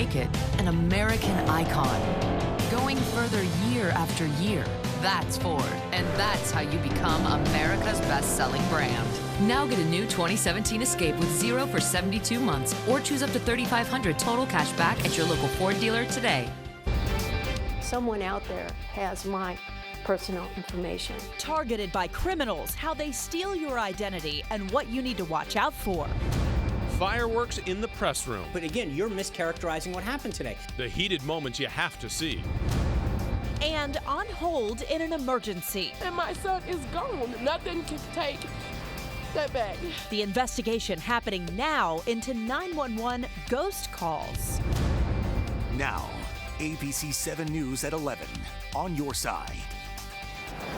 advocate, an American icon. Going further year after year. That's Ford, and that's how you become America's best-selling brand. Now get a new 2017 Escape with 0 for 72 months, or choose up to $3,500 total cash back at your local Ford dealer today. Someone out there has my personal information. Targeted by criminals, how they steal your identity, and what you need to watch out for. Fireworks in the press room. But again, you're mischaracterizing what happened today. The heated moments you have to see. And on hold in an emergency. And my son is gone. Nothing can take that back. The investigation happening now into 911 ghost calls. Now, ABC 7 News at 11, on your side.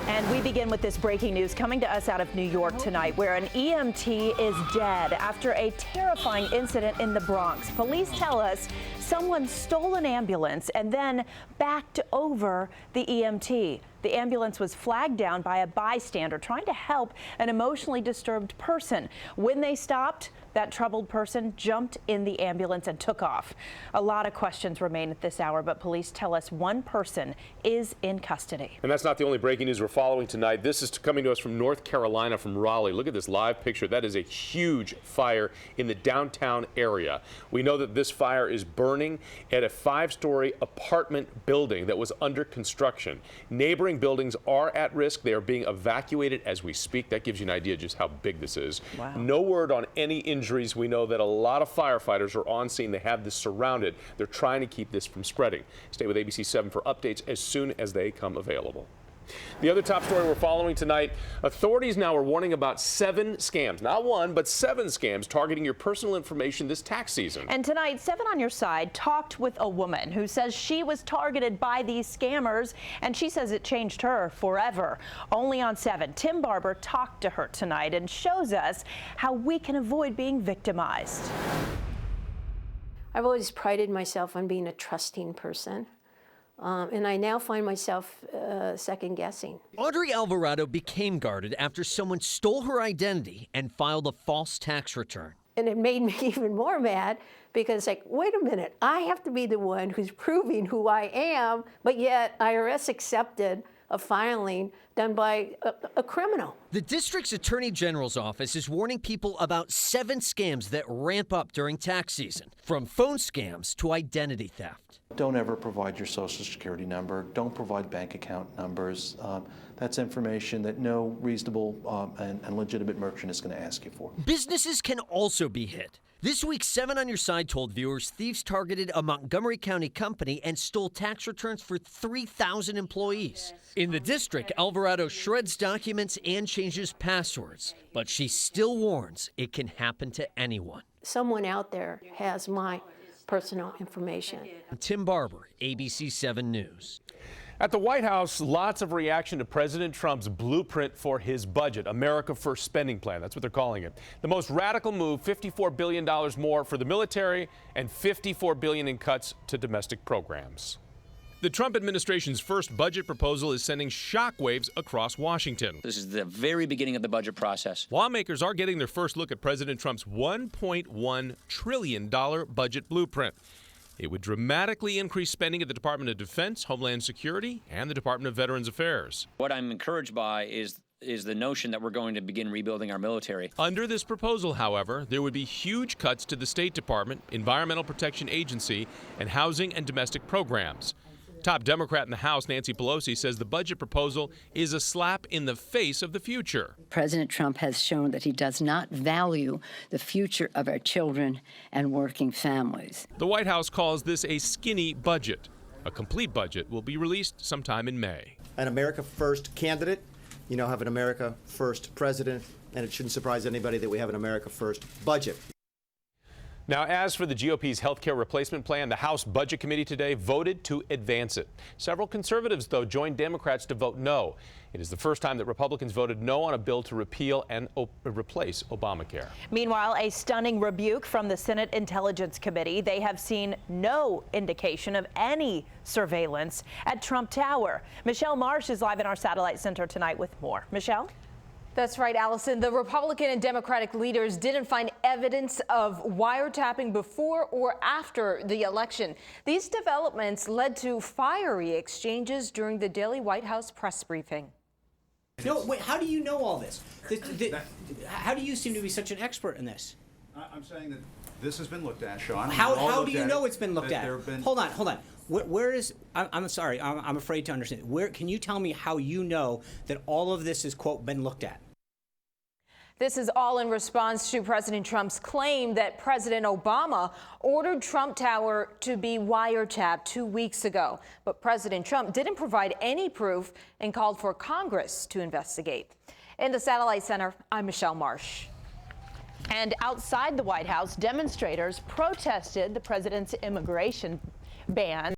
And we begin with this breaking news coming to us out of New York tonight, where an EMT is dead after a terrifying incident in the Bronx. Police tell us someone stole an ambulance and then backed over the EMT. The ambulance was flagged down by a bystander trying to help an emotionally disturbed person. When they stopped, that troubled person jumped in the ambulance and took off. A lot of questions remain at this hour, but police tell us one person is in custody. And that's not the only breaking news we're following tonight. This is coming to us from North Carolina, from Raleigh. Look at this live picture. That is a huge fire in the downtown area. We know that this fire is burning at a 5-story apartment building that was under construction. Neighboring buildings are at risk. They are being evacuated as we speak. That gives you an idea just how big this is. Wow. No word on any injuries. We know that a lot of firefighters are on scene. They have this surrounded. They're trying to keep this from spreading. Stay with ABC 7 for updates as soon as they come available. The other top story we're following tonight, authorities now are warning about 7 scams, not one, but 7 scams targeting your personal information this tax season. And tonight, 7 on Your Side talked with a woman who says she was targeted by these scammers, and she says it changed her forever. Only on 7, Tim Barber talked to her tonight and shows us how we can avoid being victimized. I've always prided myself on being a trusting person. And I now find myself second guessing. Audrey Alvarado became guarded after someone stole her identity and filed a false tax return. And it made me even more mad because, like, wait a minute, I have to be the one who's proving who I am, but yet IRS accepted a filing done by a criminal. The district's attorney general's office is warning people about 7 scams that ramp up during tax season, from phone scams to identity theft. Don't ever provide your social security number. Don't provide bank account numbers. That's information that no reasonable and legitimate merchant is going to ask you for. Businesses can also be hit. This week, 7 on Your Side told viewers thieves targeted a Montgomery County company and stole tax returns for 3,000 employees. In the district, Alvarado shreds documents and changes passwords, but she still warns it can happen to anyone. Someone out there has my personal information. Tim Barber, ABC 7 News. At the White House, lots of reaction to President Trump's blueprint for his budget, America First spending plan. That's what they're calling it. The most radical move, $54 billion more for the military and $54 billion in cuts to domestic programs. The Trump administration's first budget proposal is sending shockwaves across Washington. This is the very beginning of the budget process. Lawmakers are getting their first look at President Trump's $1.1 trillion budget blueprint. It would dramatically increase spending at the Department of Defense, Homeland Security, and the Department of Veterans Affairs. What I'm encouraged by is the notion that we're going to begin rebuilding our military. Under this proposal, however, there would be huge cuts to the State Department, Environmental Protection Agency, and housing and domestic programs. Top Democrat in the House, Nancy Pelosi, says the budget proposal is a slap in the face of the future. President Trump has shown that he does not value the future of our children and working families. The White House calls this a skinny budget. A complete budget will be released sometime in May. An America First candidate, have an America First president, and it shouldn't surprise anybody that we have an America First budget. Now, as for the GOP's health care replacement plan, the House Budget Committee today voted to advance it. Several conservatives, though, joined Democrats to vote no. It is the first time that Republicans voted no on a bill to repeal and replace Obamacare. Meanwhile, a stunning rebuke from the Senate Intelligence Committee. They have seen no indication of any surveillance at Trump Tower. Michelle Marsh is live in our satellite center tonight with more. Michelle? That's right, Allison. The Republican and Democratic leaders didn't find evidence of wiretapping before or after the election. These developments led to fiery exchanges during the daily White House press briefing. No, wait, how do you know all this? How do you seem to be such an expert in this? I'm saying that this has been looked at, Sean. How do you know it's been looked at? Hold on. Where is, I'm sorry, I'm afraid to understand. Where, can you tell me how you know that all of this is, quote, been looked at? This is all in response to President Trump's claim that President Obama ordered Trump Tower to be wiretapped 2 weeks ago. But President Trump didn't provide any proof and called for Congress to investigate. In the Satellite Center, I'm Michelle Marsh. And outside the White House, demonstrators protested the president's immigration ban.